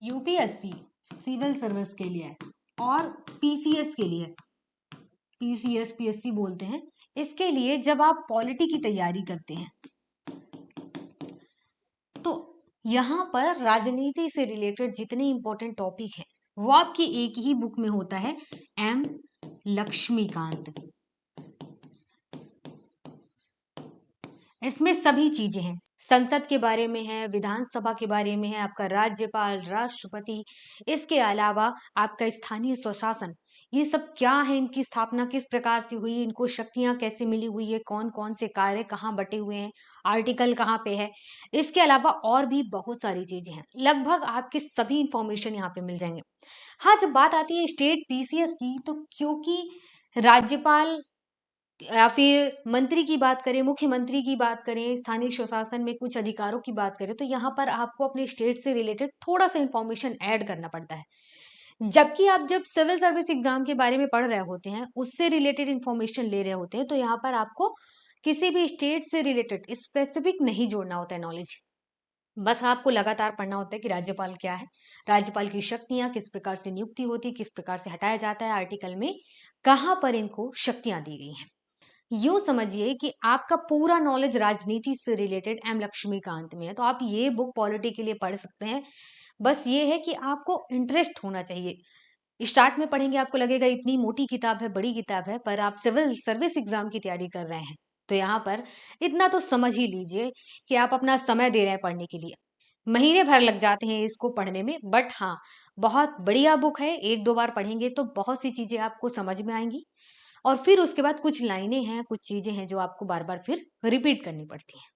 UPSC civil service के लिए है और पीसीएस के लिए, पीसीएस पीएससी बोलते हैं, इसके लिए जब आप पॉलिटी की तैयारी करते हैं तो यहाँ पर राजनीति से रिलेटेड जितने इंपॉर्टेंट टॉपिक है वो आपकी एक ही बुक में होता है, एम लक्ष्मीकांत। इसमें सभी चीजें हैं, संसद के बारे में है, विधानसभा के बारे में है, आपका राज्यपाल, राष्ट्रपति, इसके अलावा आपका स्थानीय स्वशासन, ये सब क्या है, इनकी स्थापना किस प्रकार से हुई, इनको शक्तियां कैसे मिली हुई है, कौन कौन से कार्य कहाँ बटे हुए हैं, आर्टिकल कहाँ पे है, इसके अलावा और भी बहुत सारी चीजें हैं। लगभग आपके सभी इंफॉर्मेशन यहाँ पे मिल जाएंगे। हाँ, जब बात आती है स्टेट पीसीएस की, तो क्योंकि राज्यपाल या फिर मंत्री की बात करें, मुख्यमंत्री की बात करें, स्थानीय स्वशासन में कुछ अधिकारों की बात करें, तो यहाँ पर आपको अपने स्टेट से रिलेटेड थोड़ा सा इंफॉर्मेशन ऐड करना पड़ता है। जबकि आप जब सिविल सर्विस एग्जाम के बारे में पढ़ रहे होते हैं, उससे रिलेटेड इंफॉर्मेशन ले रहे होते हैं, तो यहाँ पर आपको किसी भी स्टेट से रिलेटेड स्पेसिफिक नहीं जोड़ना होता है नॉलेज। बस आपको लगातार पढ़ना होता है कि राज्यपाल क्या है, राज्यपाल की शक्तियां किस प्रकार से नियुक्ति होती है, किस प्रकार से हटाया जाता है, आर्टिकल में कहाँ पर इनको शक्तियां दी गई हैं। यूं समझिए कि आपका पूरा नॉलेज राजनीति से रिलेटेड एम लक्ष्मीकांत में है, तो आप ये बुक पॉलिटी के लिए पढ़ सकते हैं। बस ये है कि आपको इंटरेस्ट होना चाहिए। स्टार्ट में पढ़ेंगे आपको लगेगा इतनी मोटी किताब है, बड़ी किताब है, पर आप सिविल सर्विस एग्जाम की तैयारी कर रहे हैं तो यहाँ पर इतना तो समझ ही लीजिए कि आप अपना समय दे रहे हैं पढ़ने के लिए। महीने भर लग जाते हैं इसको पढ़ने में, बट हाँ, बहुत बढ़िया बुक है। एक दो बार पढ़ेंगे तो बहुत सी चीजें आपको समझ में आएंगी और फिर उसके बाद कुछ लाइनें हैं, कुछ चीजें हैं जो आपको बार बार फिर रिपीट करनी पड़ती हैं।